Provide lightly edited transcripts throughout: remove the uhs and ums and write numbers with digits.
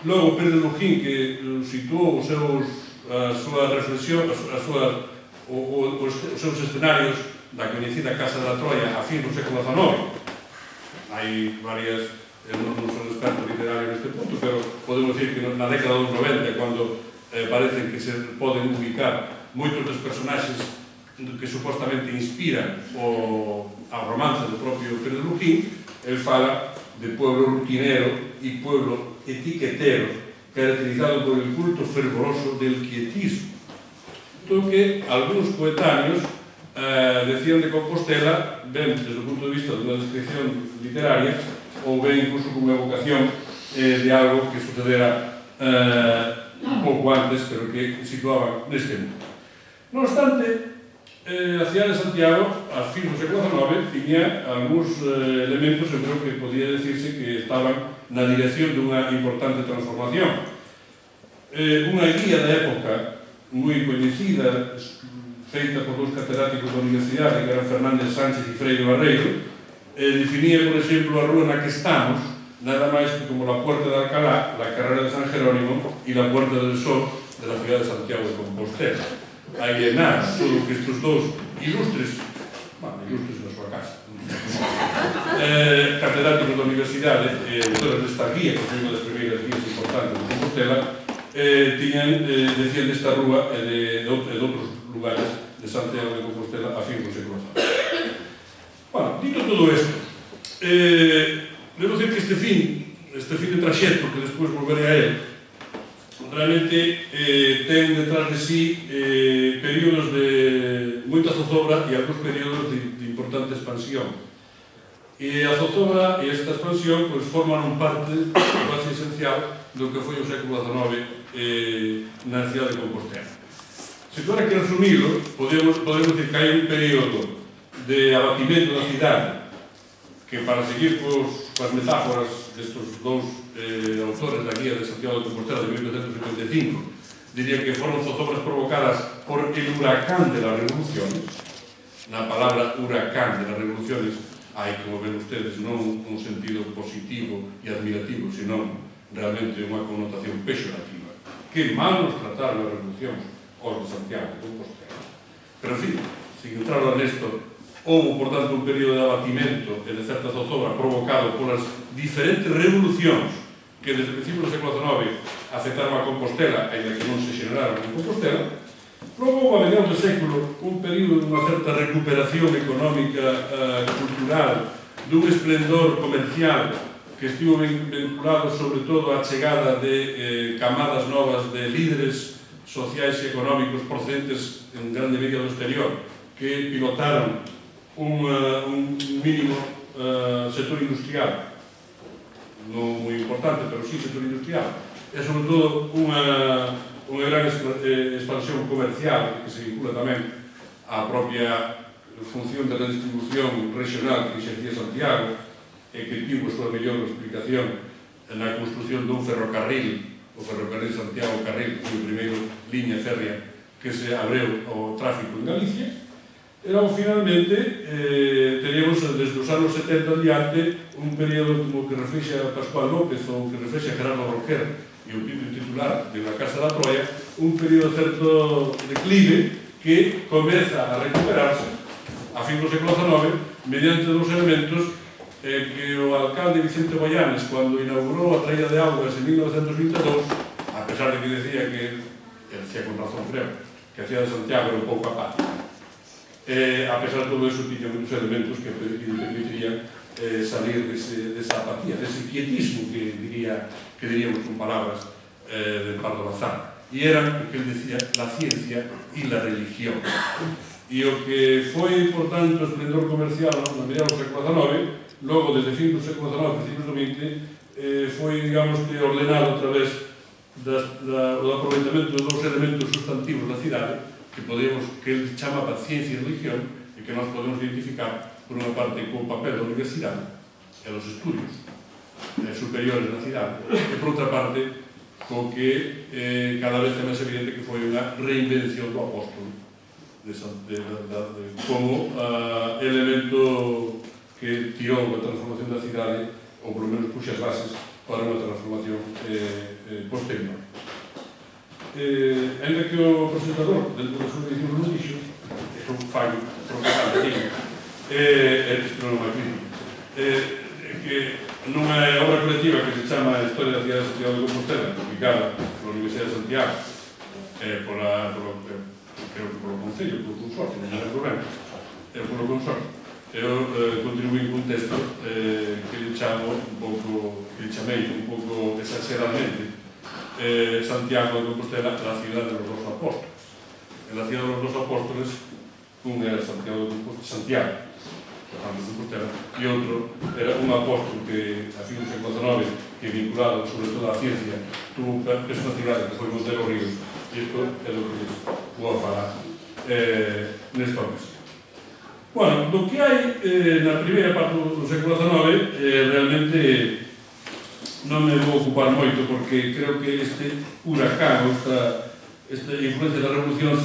Logo, Pérez de Lujín, que situou a súa reflexión, os seus escenarios da coñecida Casa da Troia a fin do século XIX. Hai varias, non son expertos literarios neste punto, pero podemos decir que na década dos 90, cando parecen que se poden ubicar moitos dos personaxes que supostamente inspiran a romance do propio Pérez de Lujín, el fala de pueblo rutinero e pueblo etiquetero, caracterizado por el culto fervoroso del quietismo. Entón que algúns coetáneos decían de Compostela, ben desde o punto de vista de unha descripción literaria, ou ben incluso como evocación de algo que sucedera un pouco antes, pero que situaban neste mundo. Non obstante, a cidade de Santiago, a fin do século XIX, tiña algúns elementos, eu creo que podía decirse que estaban na dirección dunha importante transformación. Unha guía da época moi coñecida, feita por dous catedráticos da Universidade, que eran Fernández Sánchez e Freire Barreiro, definía, por exemplo, a rúa na que estamos, nada máis que como la Puerta de Alcalá, la Carrera de San Jerónimo e la Puerta del Sol de la ciudad de Santiago de Compostela. Aí en nada, todo que estes dous ilustres na súa casa, catedráticos da Universidade, autores desta guía, que foi unha das primeiras guías importantes de Compostela, decían desta rúa e de outros lugares de Santiago de Compostela a fin do século XIX. Bueno, dito todo isto, debo dicir que este fin de traxecto, que despois volveré a él, realmente ten detrás de sí períodos de moita zozobra e algúns períodos de importante expansión. E a zozobra e esta expansión forman parte quase esencial do que foi o século XIX na cidade de Compostela. Se agora que resumilo, podemos dicir que hai un período de abatimento da cidade que, para seguir coas metáforas destes dous autores da Guía de Santiago de Compostela de 1955, diría que foron zozobras provocadas por el huracán de las revoluciones. Na palabra huracán de las revoluciones hai, como ven ustedes, non un sentido positivo e admirativo, senón realmente unha connotación pejorativa. Que mal nos trataron as revolucións aos de Santiago de Compostela. Pero, en fin, sin entrar nesto, houve, por tanto, un período de abatimento e de certa zozobra provocado polas diferentes revolucións que desde o principio do século XIX afectaron a Compostela, ainda que non se xeneraron en Compostela. Logo, a mediados do século, un período dunha certa recuperación económica, cultural, dun esplendor comercial que estivo vinculado sobre todo á chegada de camadas novas de líderes sociais e económicos procedentes en grande medida do exterior, que pilotaron un mínimo sector industrial, non moi importante, pero sí sector industrial, e sobre todo unha gran expansión comercial que se vincula tamén á propia función de redistribución regional que exercía Santiago e que tivo a súa mellor explicación na construción dun ferrocarril, o ferrocarril Santiago-Carril, que foi a primeira liña férrea que se abreu ao tráfico en Galicia. E logo, finalmente, teníamos desde os anos 70 adiante un período como que reflexa Pascual López ou que reflexa Gerardo Roquer e o título titular de La Casa da Troia, un período certo declive que comeza a recuperarse a fin do século XIX mediante dos elementos que o alcalde Vicente Boyanes, cando inaugurou a traída de augas en 1922, a pesar de que decía que, decía con razón creo, que a cidade de Santiago era un pouco apática, a pesar de todo eso, tiña muitos elementos que permitirían salir desa apatía, dese quietismo que diríamos con palabras de Pardo Bazán. E eran, o que ele decía, la ciencia e la religión. E o que foi, por tanto, o esplendor comercial na mediados do século XIX, logo, desde fin do século XIX, principios do XX, foi, digamos, que ordenado a través do aproveitamento de dous elementos sustantivos da cidade, que ele chama ciencia e religión, e que nós podemos identificar, por unha parte, co papel da universidade e dos estudios superiores na cidade, e por outra parte, co que cada vez é máis evidente que foi unha reinvención do apóstolo como elemento que tirou a transformación da cidade, ou polo menos puxa as bases para unha transformación posterior. Ainda que o presentador, dentro da súa edición non dixo, é un fallo propaganda, isto non é unha crítica, que nunha obra colectiva que se chama Historia da cidade de Santiago de Compostela, publicada pola Universidade de Santiago, creo que polo Concello, polo Consorcio, non é problema, polo Consorcio. Eu contribuí cun texto que lle chamo un pouco, que lle chamei un pouco exageradamente Santiago de Compostela, la cidade dos dos apóstoles. En la cidade dos dos apóstoles, un era Santiago de Compostela, Santiago de Compostela, e outro era un apóstol que, a fin do século XIX, que vinculado sobre todo á ciencia, tuvo personalidade que foi Montero Ríos, e isto é do que les vou falar nesta ocasión. Bueno, do que hai na primeira parte do século XIX, realmente non me vou ocupar moito porque creo que este huracán, esta influencia das revolucións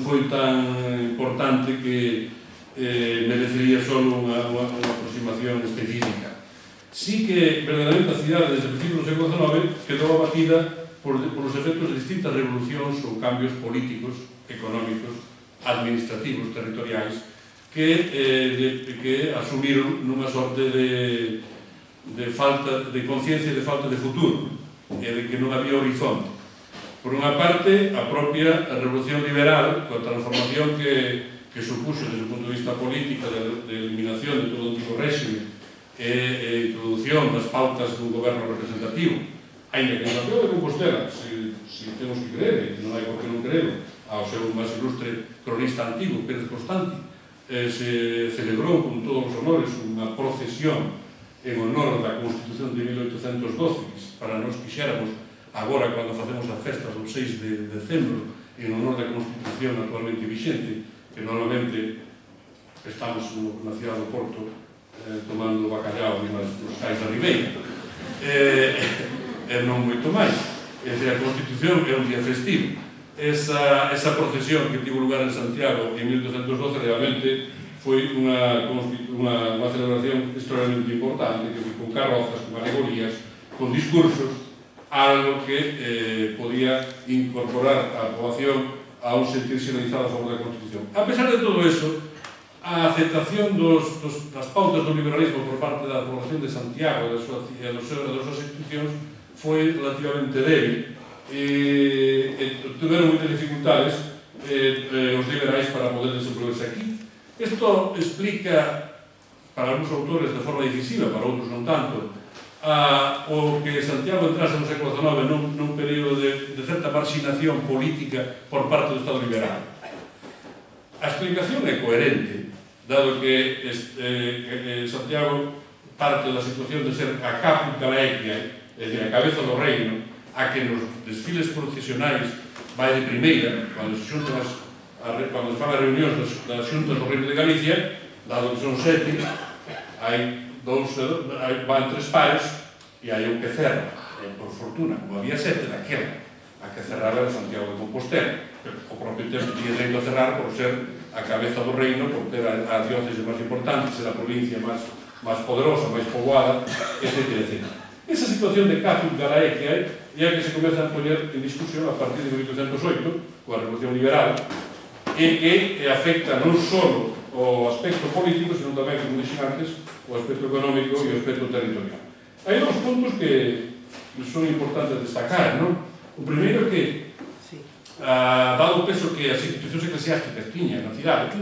foi tan importante que merecería só unha aproximación específica. Sí que, verdadeiramente, a cidade desde o principio do século XIX quedou abatida por os efectos de distintas revolucións ou cambios políticos, económicos, administrativos, territoriais, que asumiron nunha sorte de falta de conciencia e de falta de futuro, e de que non había horizonte. Por unha parte, a propia revolución liberal, coa transformación que supuxo desde o punto de vista política de eliminación de todo o antigo réxime e introducción das pautas dun goberno representativo, ainda que en Santiago de Compostela, se temos que creer, e non hai por que non creerlo, ao seu máis ilustre cronista antigo, Pérez Constanti, se celebrou con todos os honores unha procesión en honor da Constitución de 1812, que para nós quixéramos agora, cando facemos as festas do 6 de decembro, en honor da Constitución actualmente vixente, que normalmente estamos na cidade do Porto tomando bacalhau nos cais da Ribeira, e non moito máis. É dicir, a Constitución é un día festivo. Esa procesión que tivo lugar en Santiago en 1812 realmente foi unha celebración extraordinariamente importante, que foi con carrozas, con alegorías, con discursos, algo que podía incorporar a poboación a un sentir xeneralizado a favor da Constitución. A pesar de todo eso, a aceptación das pautas do liberalismo por parte da población de Santiago e das súas institucións foi relativamente débil, e tiveron moitas dificultades os liberais para poder desenvolverse aquí. Isto explica, para algúns autores de forma decisiva, para outros non tanto, o que Santiago entrase no século XIX nun período de certa marxinación política por parte do Estado liberal. A explicación é coherente, dado que Santiago parte da situación de ser a caput galaequia, é dicir, a cabeza do reino, a que nos desfiles procesionais vai de primeira, cando se xuntan cando se fan as reunións das xuntas do Reino de Galicia, dado que son 7, van 3 pares e hai un que cerra, por fortuna, como había 7 daquela, a que cerrara era Santiago de Compostela, o propio tempo tiña dereito a cerrar por ser a cabeza do reino, por ter a diócese máis importante, ser a provincia máis poderosa, máis poboada, etc. Esa situación de caput galaequia é a que se comeza a poñer en discusión a partir de 1808, coa Revolución Liberal, e que afecta non só o aspecto político, senón tamén, como dixen antes, o aspecto económico e o aspecto territorial. Hai dos puntos que son importantes destacar, non? O primeiro é que, dado o peso que as institucións eclesiásticas tiñan na cidade,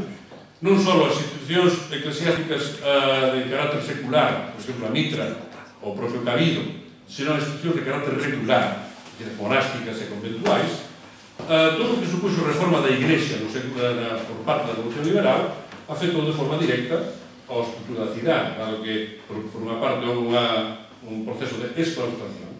non só as institucións eclesiásticas de carácter secular, por exemplo, a Mitra, ou o propio Cabido, senón as institucións de carácter regular, monásticas e conventuais, todo o que supuxo reforma da Igrexa por parte da Revolución Liberal afectou de forma directa ao estrutura da cidade, dado que, por unha parte, houve un proceso de exclaustración.